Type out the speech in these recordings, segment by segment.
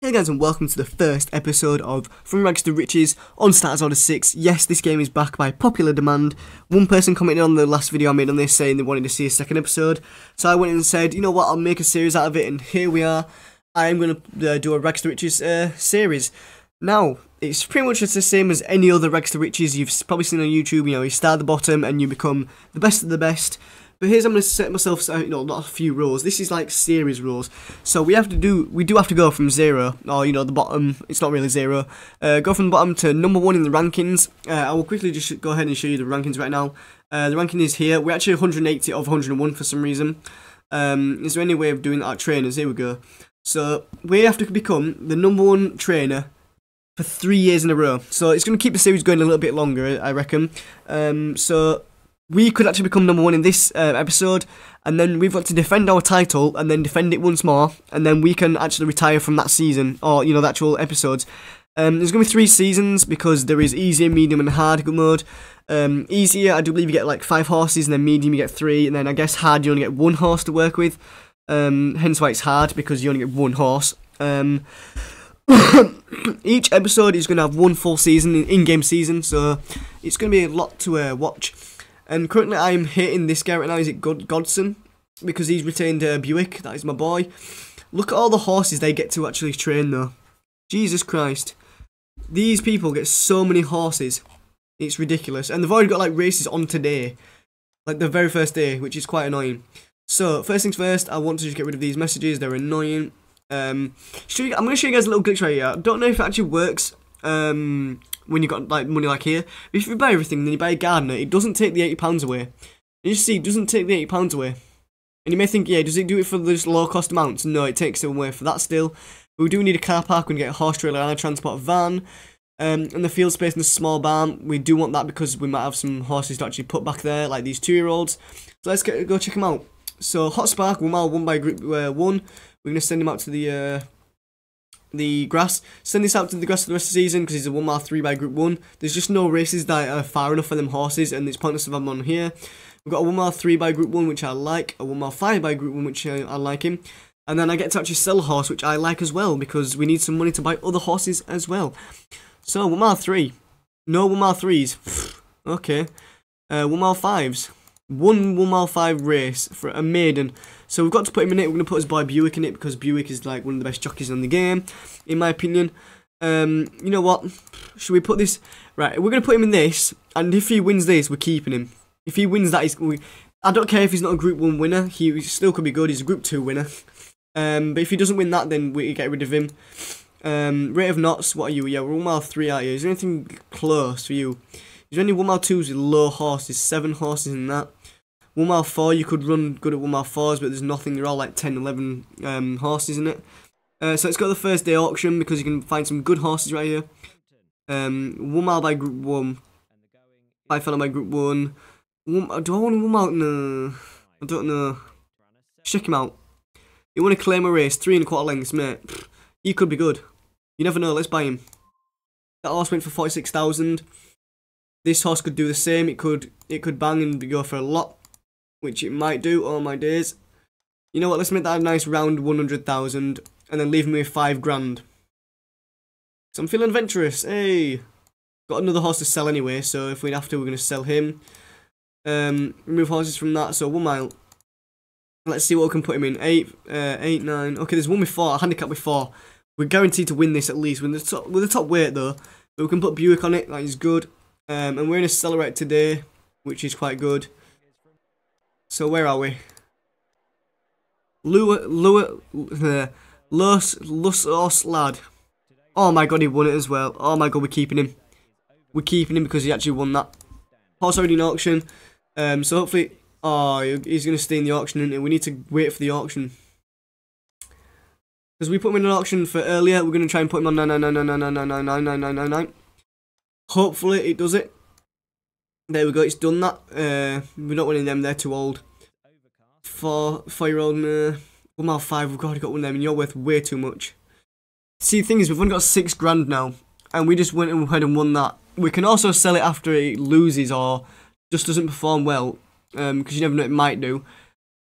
Hey guys, and welcome to the first episode of From Rags to Riches on Starters Order 6. Yes, this game is back by popular demand. One person commented on the last video I made on this saying they wanted to see a second episode. So I went and said, you know what, I'll make a series out of it, and here we are. I am going to do a Rags to Riches series. Now, it's pretty much just the same as any other Rags to Riches you've probably seen on YouTube. You know, you start at the bottom and you become the best of the best. But here's I'm going to set myself, not a few rules. This is like series rules. So we do have to go from 0, or the bottom. It's not really 0. Go from the bottom to number 1 in the rankings. I will quickly just go ahead and show you the rankings right now. The ranking is here. We're actually 180 of 101 for some reason. Is there any way of doing that at trainers? Here we go. So we have to become the number 1 trainer for 3 years in a row. So it's going to keep the series going a little bit longer, I reckon. So we could actually become number 1 in this episode, and then we've got to defend our title, and then defend it once more, and then we can actually retire from that season, or, the actual episodes. There's going to be 3 seasons, because there is easy, medium, and hard mode. Easier, I do believe you get like 5 horses, and then medium you get 3, and then I guess hard you only get 1 horse to work with. Hence why it's hard, because you only get 1 horse. Each episode is going to have 1 full season, in-game season, so it's going to be a lot to watch. And currently I'm hating this guy right now. Is it Godson? Because he's retained Buick. That is my boy. Look at all the horses they get to actually train though. Jesus Christ. These people get so many horses. It's ridiculous. And they've already got like races on today. Like the very first day, which is quite annoying. So first things first, I want to just get rid of these messages. They're annoying. I'm going to show you guys a little glitch right here. I don't know if it actually works. When you got like money like here, but if you buy everything, then you buy a gardener, it doesn't take the £80 away. And you see, it doesn't take the £80 away. And you may think, yeah, does it do it for those low cost amounts? No, it takes it away for that still. But we do need a car park. We can get a horse trailer and a transport van, and the field space and a small barn. We do want that because we might have some horses to actually put back there, like these 2-year-olds. So let's go check them out. So Hot Spark, 1 by group 1. We're gonna send him out to the grass. Send this out to the grass for the rest of the season because he's a 1 mile 3 by group 1. There's just no races that are far enough for them horses, and it's pointless to have them on here. We've got a 1 mile 3 by group 1, which I like, a 1 mile 5 by group 1, which I like him, and then I get to actually sell a horse, which I like as well, because we need some money to buy other horses as well. So 1 mile 3, no 1 mile 3s, okay, 1 mile 5s, 1 mile 5 race for a maiden. So we've got to put him in it. We're going to put his boy Buick in it because Buick is like one of the best jockeys in the game, in my opinion. You know what? Should we put this? Right, we're going to put him in this, and if he wins this, we're keeping him. If he wins that, I don't care if he's not a Group 1 winner. He still could be good. He's a Group 2 winner. But if he doesn't win that, then we get rid of him. Rate of knots, what are you? Yeah, we're 1 mile 3 out here. Is there anything close for you? Is there any 1 mile 2s with low horses? 7 horses in that. 1 mile 4, you could run good at 1 mile 4s, but there's nothing. They're all like 10, 11 horses in it. So let's go to the first day auction because you can find some good horses right here. 1 mile by group 1. 5 fella by group 1. Do I want 1 mile? No. I don't know. Check him out. You want to claim a race, 3 1/4 lengths, mate. He could be good. You never know, let's buy him. That horse went for 46,000. This horse could do the same. It could bang and go for a lot, which it might do. Oh my days. You know what, let's make that a nice round 100,000 and then leave me with 5 grand. So I'm feeling adventurous. Hey, got another horse to sell anyway, so if we have to, we're going to sell him. Remove horses from that. So 1 mile. Let's see what we can put him in. 8, 9. Okay, there's one before, a handicap before. We're guaranteed to win this at least. We're the top weight though, but we can put Buick on it. That is good. And we're in a Celerate today, which is quite good. So where are we? Lusos lad. Oh my god, he won it as well. Oh my god, we're keeping him. We're keeping him because he actually won that. Horse already in auction. So hopefully, he's gonna stay in the auction, and we need to wait for the auction. Because we put him in an auction for earlier, we're gonna try and put him on 99999999999. Hopefully it does it. There we go, it's done that. We're not winning them, they're too old. 4-year-old, 1 mile 5, we've already got one of them, and you're worth way too much. See, the thing is, we've only got 6 grand now, and we just went ahead and won that. We can also sell it after it loses or just doesn't perform well, because you never know, it might do.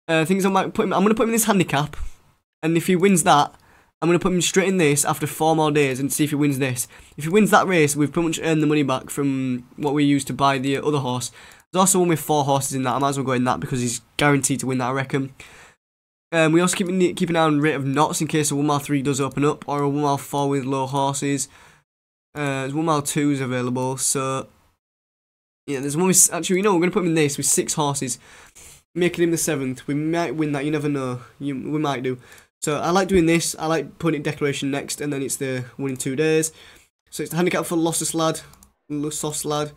Things I'm going to put him in this handicap, and if he wins that, I'm going to put him straight in this after 4 more days and see if he wins this. If he wins that race, we've pretty much earned the money back from what we used to buy the other horse. There's also one with 4 horses in that. I might as well go in that because he's guaranteed to win that, I reckon. We also keep an eye on rate of knots in case a 1 mile 3 does open up, or a 1 mile 4 with low horses. There's 1 mile 2s available, so yeah, there's one with, actually, we're going to put him in this with 6 horses, making him the 7th. We might win that, you never know. We might do. So I like doing this. I like putting it declaration next, and then it's the winning 2 days. So it's the handicap for Lusos Lad.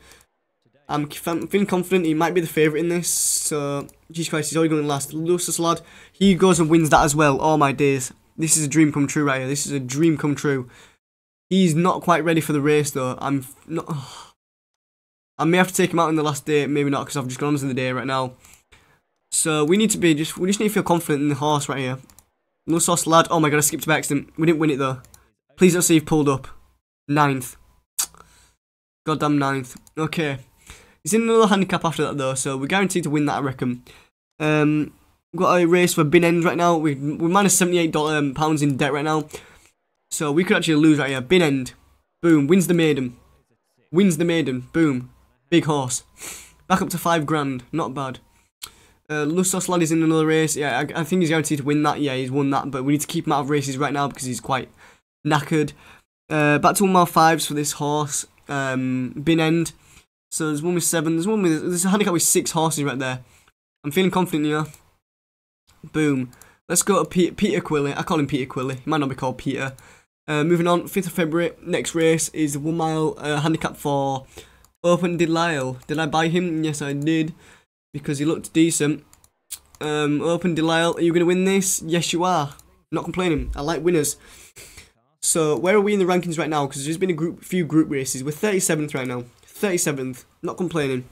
I'm feeling confident he might be the favourite in this. So, Jesus Christ, he's already going last. Lusos Lad, he goes and wins that as well. Oh my days. This is a dream come true right here. This is a dream come true. He's not quite ready for the race though. I may have to take him out in the last day. Maybe not, because I've just gone on to the day right now. So we need to be, we just need to feel confident in the horse right here. Lusos Lad. Oh my god, I skipped by accident. We didn't win it though. Please don't say you've pulled up. 9th. Goddamn 9th. Okay. He's in another handicap after that though, so we're guaranteed to win that, I reckon. We've got a race for bin end right now. We're minus $78 pounds in debt right now. So we could actually lose right here. Bin end. Boom. Wins the maiden. Wins the maiden. Boom. Big horse. Back up to 5 grand. Not bad. Lusos Lad is in another race. Yeah, I think he's guaranteed to win that. Yeah, he's won that, but we need to keep him out of races right now because he's quite knackered. Back to 1 mile 5s for this horse. Bin end. So there's one with 7. There's a handicap with 6 horses right there. I'm feeling confident here. Boom. Let's go to Peter Quilly. I call him Peter Quilly. He might not be called Peter. Moving on, 5th of February. Next race is the 1 mile handicap for Open Delisle. Did I buy him? Yes, I did. Because he looked decent. Open Delisle. Are you going to win this? Yes, you are. Not complaining. I like winners. So, where are we in the rankings right now? Because there's been a few group races. We're 37th right now. 37th. Not complaining.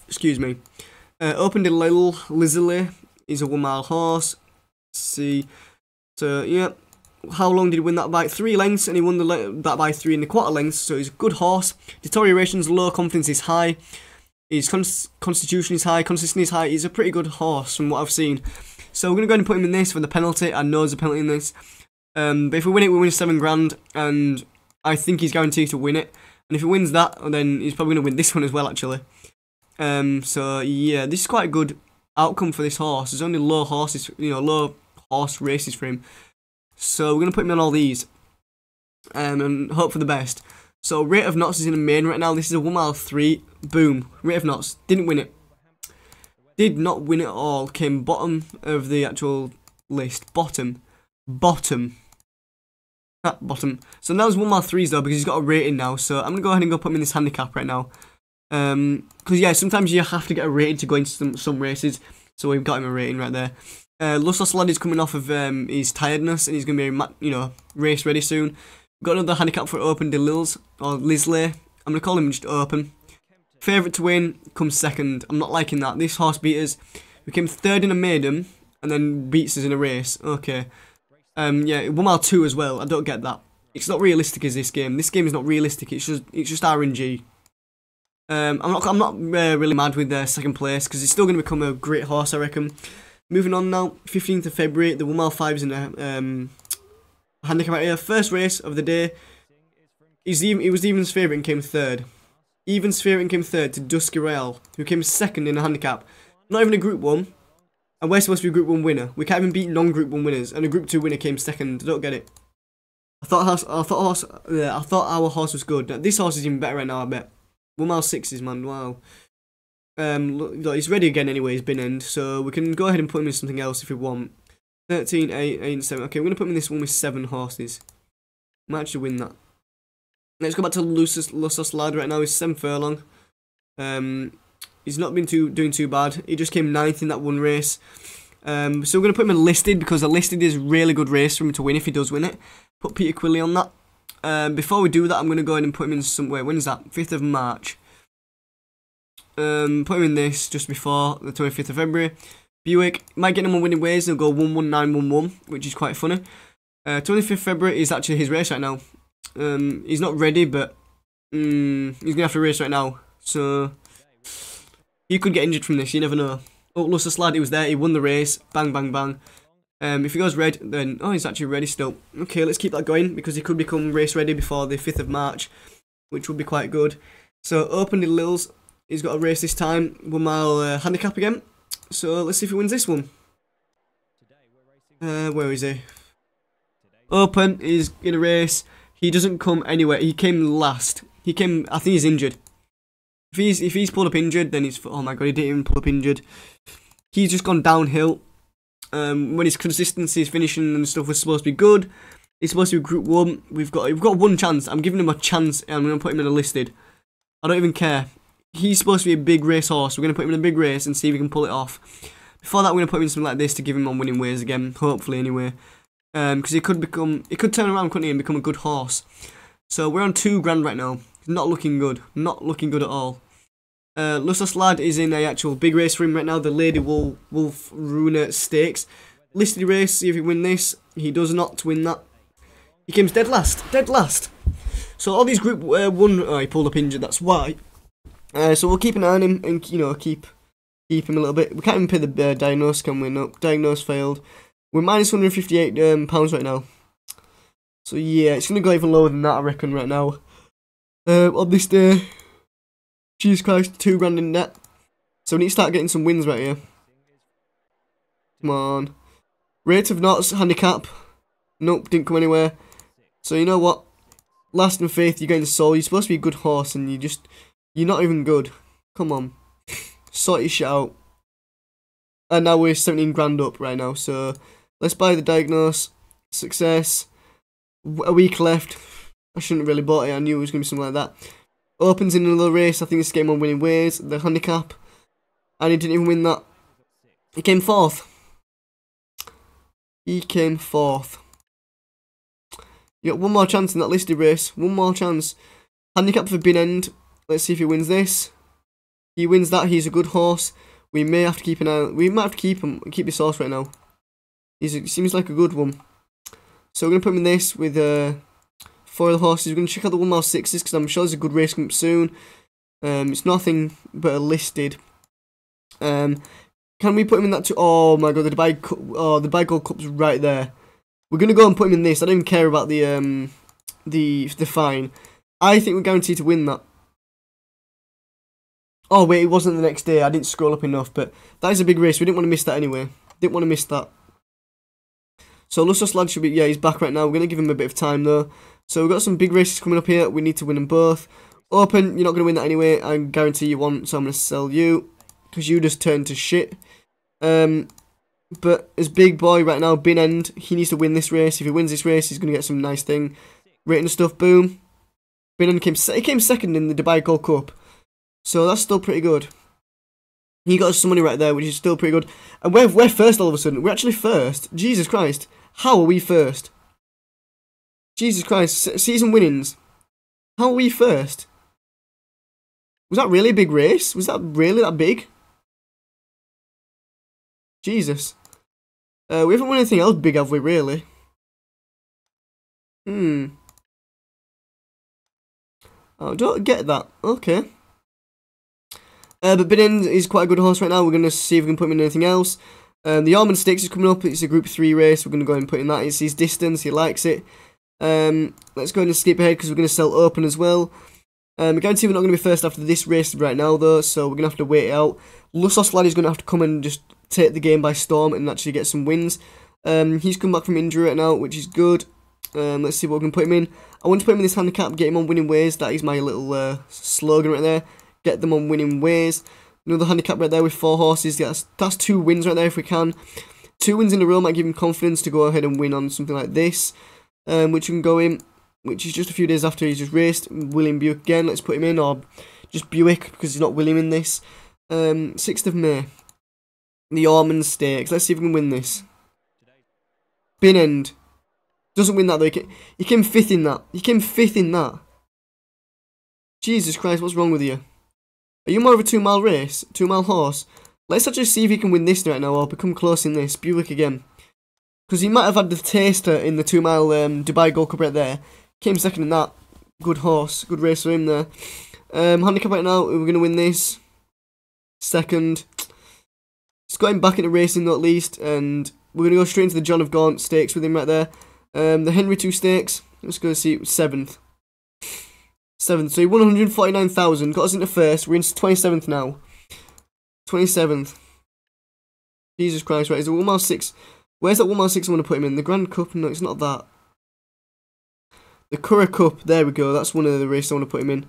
Excuse me. Open Delisle. Lizzie is a 1 mile horse. Let's see. So, yeah. How long did he win that by? 3 lengths, and he won that by 3 1/4 lengths. So he's a good horse. Deterioration's low, confidence is high. His constitution is high, consistency is high. He's a pretty good horse from what I've seen. So we're going to go ahead and put him in this for the penalty. I know there's a penalty in this. But if we win it, we win 7 grand. And I think he's guaranteed to win it. And if he wins that, then he's probably going to win this one as well, actually. So yeah, this is quite a good outcome for this horse. There's only low horses, low horse races for him. So we're going to put him on all these. And hope for the best. So rate of knots is in the main right now. This is a 1 mile 3. Boom. Rate of knots. Didn't win it. Did not win it at all. Came bottom of the actual list. Bottom. Bottom. Bottom. So now there's 1 mile 3s though because he's got a rating now. So I'm going to go ahead and go put him in this handicap right now. Because yeah, sometimes you have to get a rating to go into some races. So we've got him a rating right there. Lusos Lad is coming off of his tiredness and he's going to be, race ready soon. Got another handicap for Open Delisle, or Lisley. I'm going to call him just Open. Favourite to win, comes 2nd. I'm not liking that. This horse beat us. We came 3rd in a maiden, and then beats us in a race. Okay. Yeah, 1 mile 2 as well. I don't get that. It's not realistic as this game. This game is not realistic. It's just RNG. I'm not really mad with 2nd place, because it's still going to become a great horse, I reckon. Moving on now, 15th of February, the 1 mile 5s in a handicap right here. First race of the day. He was Evan's favourite and came 3rd. Evan's favourite and came 3rd to Dusky Royale, who came 2nd in a handicap. Not even a Group 1. And we're supposed to be a Group 1 winner. We can't even beat non-Group 1 winners. And a Group 2 winner came 2nd. I don't get it. I thought our horse was good. This horse is even better right now, I bet. 1 mile 6s, man. Wow. Look, he's ready again anyway. He's bin end. So we can go ahead and put him in something else if we want. 13, 8, 8, and 7. Okay, we're going to put him in this one with 7 horses. Might actually win that. Let's go back to Lusos Lad right now. He's 7 furlong. He's not been doing too bad. He just came 9th in that one race. So we're going to put him in listed because the listed is a really good race for him to win if he does win it. Put Peter Quilly on that. Before we do that, I'm going to go ahead and put him in somewhere. When is that? 5th of March. Put him in this just before the 25th of February. Buick might get him on winning ways and go 11911, which is quite funny. 25th February is actually his race right now. He's not ready, but he's gonna have to race right now. So he could get injured from this. You never know. Oh, Lusos Lad, he was there. He won the race. Bang, bang, bang. If he goes red, then oh, he's actually ready still. Okay, let's keep that going because he could become race ready before the 5th of March, which would be quite good. So Open Lils, he's got a race this time, 1 mile handicap again. So let's see if he wins this one. Where is he? Open is in a race. He doesn't come anywhere. He came last. I think he's injured. If he's pulled up injured, then he's, oh my god, he didn't even pull up injured. He's just gone downhill. When his consistency, his finishing and stuff was supposed to be good. He's supposed to be Group 1. We've got 1 chance. I'm giving him a chance and I'm going to put him in a listed. I don't even care. He's supposed to be a big race horse. We're going to put him in a big race and see if we can pull it off. Before that, we're going to put him in something like this to give him on winning ways again. Hopefully, anyway. Because he could turn around, couldn't he, and become a good horse. So we're on £2 right now. Not looking good. Not looking good at all. Lusos Lad is in a actual big race for him right now. The Lady Wolf Runa Stakes. Listed race, see if he win this. He does not win that. He comes dead last. Dead last. So all these Group 1, oh, he pulled up injured, that's why. So we'll keep an eye on him and, you know, keep him a little bit. We can't even pay the Diagnose, can we? No, Diagnose failed. We're minus £158 right now. So yeah, it's going to go even lower than that, I reckon, right now. On this day, Jesus Christ, £2 in net. So we need to start getting some wins right here. Come on. Rate of Knots, handicap. Nope, didn't come anywhere. So you know what? Last and Faith, you're getting Soul. You're supposed to be a good horse and you're not even good. Come on. Sort your shit out. And now we're £17 up right now. So let's buy the Diagnose. Success. A week left. I shouldn't have really bought it. I knew it was going to be something like that. Opens in another race. I think this game on winning ways. The handicap. And he didn't even win that. He came 4th. He came 4th. You got 1 more chance in that listed race. 1 more chance. Handicap for Bin End. Let's see if he wins this. He wins that. He's a good horse. We may have to keep an eye. We might have to keep this horse right now. He seems like a good one. So we're gonna put him in this with 4 other horses. We're gonna check out the 1 mile 6s because I'm sure there's a good race coming up soon. It's nothing but a listed. Can we put him in that too? Oh my god, the Dubai Cup. Oh, the Dubai Gold Cup's right there. We're gonna go and put him in this. I don't even care about the fine. I think we're guaranteed to win that. Oh wait, it wasn't the next day. I didn't scroll up enough, but that is a big race. We didn't want to miss that anyway. Didn't want to miss that. So Lusos Lad should be, yeah, he's back right now. We're gonna give him a bit of time though. So we've got some big races coming up here. We need to win them both. Open, you're not gonna win that anyway. I guarantee you won't. So I'm gonna sell you because you just turned to shit. But as big boy right now, Bin End, he needs to win this race. If he wins this race, he's gonna get some nice thing. Rating and stuff, boom. Bin End came 2nd in the Dubai Gold Cup. So that's still pretty good. He got us some money right there, which is still pretty good. And we're first all of a sudden. We're actually first. Jesus Christ. How are we first? Jesus Christ. Season winnings. How are we first? Was that really a big race? Was that really that big? Jesus. We haven't won anything else big, have we, really? I don't get that. Okay. But Bin End is quite a good horse right now. We're going to see if we can put him in anything else. The Almond Stakes is coming up. It's a Group 3 race. We're going to go and put in that. It's his distance. He likes it. Let's go and skip ahead because we're going to sell Open as well. I guarantee we're not going to be first after this race right now, though. So we're going to have to wait it out. Lusos Lad is going to have to come and just take the game by storm and actually get some wins. He's come back from injury right now, which is good. Let's see what we can put him in. I want to put him in this handicap, get him on winning ways. That is my little slogan right there. Get them on winning ways. Another handicap right there with 4 horses. That's 2 wins right there if we can. 2 wins in a row might give him confidence to go ahead and win on something like this. Which we can go in, which is just a few days after he's just raced. William Buick again, let's put him in, or just Buick because he's not William in this. 6th of May. The Ormond Stakes. Let's see if we can win this. Bin End. Doesn't win that though. He came 5th in that. He came 5th in that. Jesus Christ, what's wrong with you? Are you more of a 2 mile race? 2 mile horse? Let's actually see if he can win this right now or become close in this. Buick again. Because he might have had the taster in the 2 mile Dubai Gold Cup right there. Came 2nd in that. Good horse. Good race for him there. Handicap right now. We're going to win this. 2nd. It's got him back into racing though at least. And we're going to go straight into the John of Gaunt stakes with him right there. The Henry 2 stakes, let's go see, 7th. 7th, so he won 149,000, got us into 1st, we're into 27th now. 27th. Jesus Christ, right, is it 1 mile 6? Where's that 1 mile 6 I want to put him in? The Grand Cup? No, it's not that. The Curragh Cup, there we go, that's one of the races I want to put him in.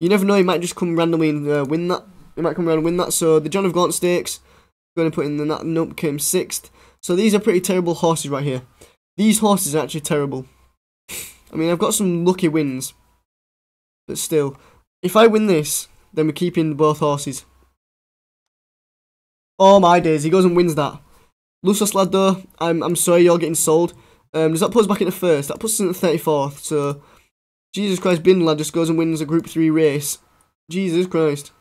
You never know, he might just come randomly and win that. He might come around and win that, so the John of Gaunt stakes, going to put in that, nope, came 6th. So these are pretty terrible horses right here. These horses are actually terrible. I mean, I've got some lucky wins. But still, if I win this, then we're keeping both horses. Oh my days, he goes and wins that. Lusos Lad though, I'm sorry you're getting sold. Does that put us back into 1st? That puts us in the 34th, so... Jesus Christ, Bin Lad just goes and wins a Group 3 race. Jesus Christ.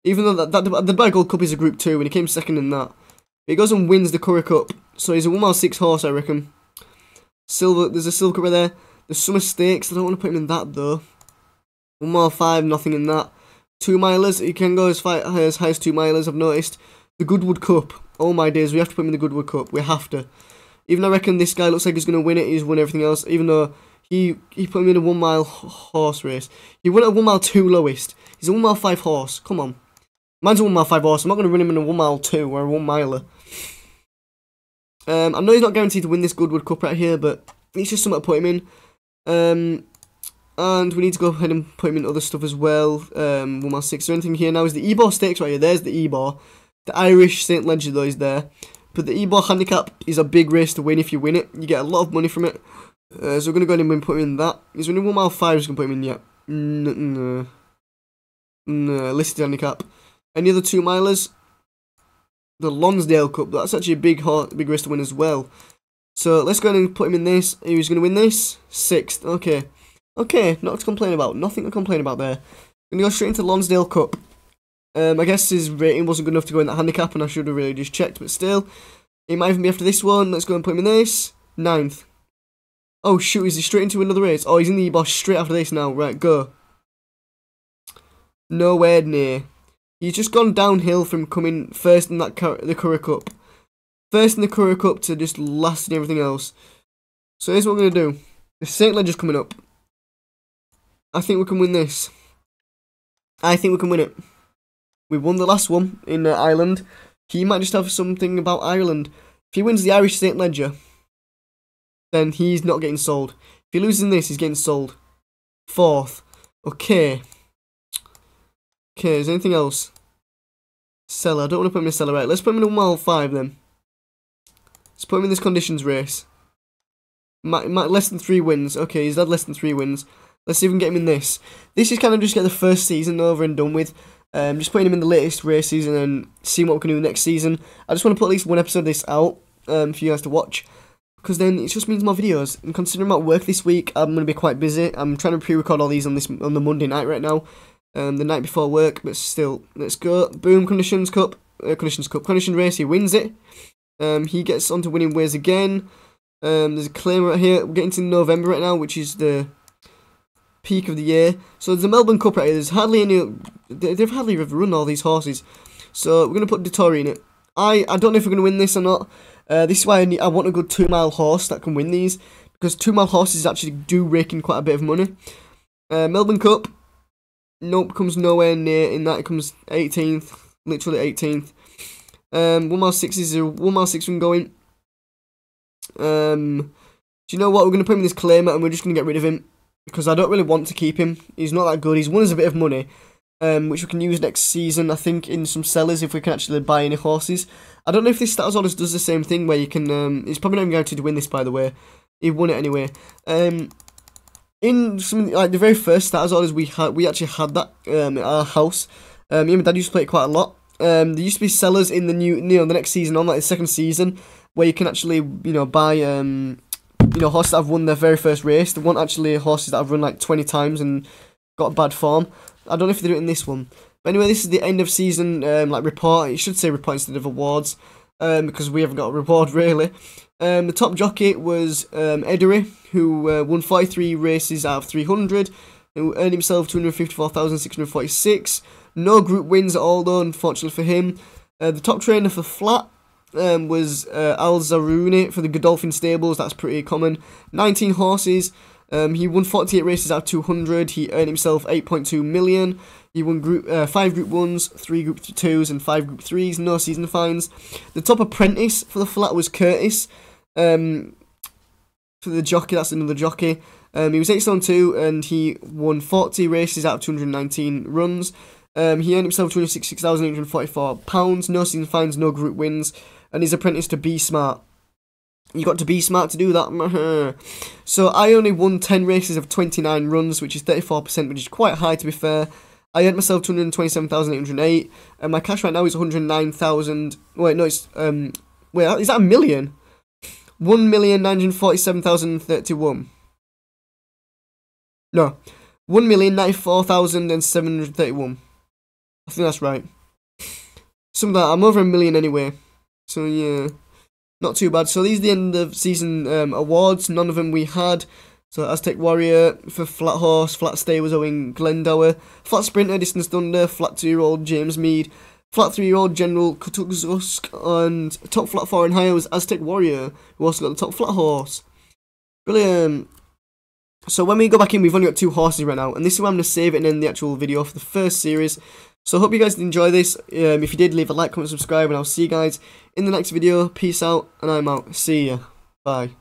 Even though the Dubai Gold Cup is a Group 2, and he came 2nd in that. He goes and wins the Curragh Cup, so he's a 1 mile 6 horse, I reckon. Silver, there's a Silver Cup right there. The Summer Stakes, I don't want to put him in that though. 1 mile 5, nothing in that. 2 milers, he can go as high as 2 milers, I've noticed. The Goodwood Cup, oh my days, we have to put him in the Goodwood Cup, we have to. Even though I reckon this guy looks like he's going to win it, he's won everything else, even though he put him in a 1 mile horse race. He won at a 1 mile 2 lowest. He's a 1 mile 5 horse, come on. Mine's a 1 mile 5 horse, I'm not going to run him in a 1 mile 2 or a 1 miler. I know he's not guaranteed to win this Goodwood Cup right here, but it's just something to put him in. And we need to go ahead and put him in other stuff as well. 1 mile 6. So anything here now is the Ebor Stakes right here. There's the Ebor. The Irish St. Ledger though is there. But the Ebor Handicap is a big race to win if you win it. You get a lot of money from it. So we're going to go ahead and put him in that. He's running 1 mile 5, just going to put him in yet. No. Listed handicap. Any other 2 milers? The Lonsdale Cup. That's actually a big race to win as well. So let's go ahead and put him in this. Who's going to win this? 6th. Okay. Okay, not to complain about. Nothing to complain about there. Going to go straight into Lonsdale Cup. I guess his rating wasn't good enough to go in that handicap, and I should have really just checked, but still. He might even be after this one. Let's go and put him in this. 9th. Oh shoot, is he straight into another race? Oh, he's in the boss straight after this now. Right, go. Nowhere near. He's just gone downhill from coming 1st in that the Curragh Cup. 1st in the Curragh Cup to just last in everything else. So here's what we're going to do. The St. Ledger's coming up. I think we can win this. I think we can win it. We won the last one in Ireland. He might just have something about Ireland. If he wins the Irish St. Ledger, then he's not getting sold. If he loses in this, he's getting sold. 4th. Okay. Okay, is there anything else? Seller. I don't want to put him in Seller. Right, let's put him in a 1 mile 5 then. Let's put him in this conditions race. Less than 3 wins. Okay, he's had less than 3 wins. Let's see if we can get him in this. This is kind of just get the first season over and done with. Just putting him in the latest races and then seeing what we can do next season. I just want to put at least 1 episode of this out for you guys to watch. Because then it just means more videos. And considering my work this week, I'm going to be quite busy. I'm trying to pre-record all these on the Monday night right now. The night before work, but still, let's go. Boom, Conditions race, he wins it. He gets onto winning ways again. There's a claim right here. We're getting to November right now, which is the peak of the year. So there's a Melbourne Cup right here. There's hardly any. They've hardly ever run all these horses. So we're gonna put Dettori in it. I don't know if we're gonna win this or not. This is why I want a good 2 mile horse that can win these, because 2 mile horses actually do rake in quite a bit of money. Melbourne Cup. Nope, comes nowhere near in that. It comes 18th, literally 18th. 1 mile 6 is a 1 mile 6 one going. Do you know what? We're going to put him in this claimer and we're just going to get rid of him. Because I don't really want to keep him. He's not that good. He's won us a bit of money. Which we can use next season, I think, in some sellers if we can actually buy any horses. I don't know if this status orders does the same thing where you can... he's probably not even guaranteed to win this, by the way. He won it anyway. In some like the very first status orders we actually had that at our house. Me and my dad used to play it quite a lot. There used to be sellers in the the next season on, like the second season, where you can actually buy horses that have won their very first race. They weren't actually horses that have run like 20 times and got bad form. I don't know if they do it in this one. But anyway, this is the end of season like report. It should say report instead of awards, because we haven't got a reward really. The top jockey was Edery, who won 43 races out of 300, who earned himself 254,646. No group wins at all though, unfortunately for him. The top trainer for Flat was Al Zaruni for the Godolphin Stables. That's pretty common. 19 horses. He won 48 races out of 200. He earned himself 8.2 million. He won 5 Group 1s, 3 Group 2s, and 5 Group 3s. No season fines. The top apprentice for the flat was Curtis. For the jockey, that's another jockey. He was 8 stone 2, and he won 40 races out of 219 runs. He earned himself £266,844. No season fines, no group wins, and he's apprenticed to Be Smart. You got to be smart to do that. So I only won 10 races of 29 runs, which is 34%, which is quite high to be fair. I earned myself 227,808, and my cash right now is 109,000. Wait, no, it's wait, is that a million? 1,947,031. No, 1,094,731. I think that's right. Something like that. I'm over a million anyway. So yeah, not too bad. So these are the end of season awards. None of them we had. So Aztec Warrior for Flat Horse, Flat Stay was Owen Glendower, Flat Sprinter Distance Thunder, Flat 2-year-old James Mead, Flat 3-year-old General Kutuzsk, and top Flat 4 in higher was Aztec Warrior, who also got the top Flat Horse. Brilliant. So when we go back in, we've only got 2 horses right now, and this is where I'm going to save it and end the actual video for the first series. So I hope you guys did enjoy this. If you did, leave a like, comment, subscribe, and I'll see you guys in the next video. Peace out, and I'm out. See ya. Bye.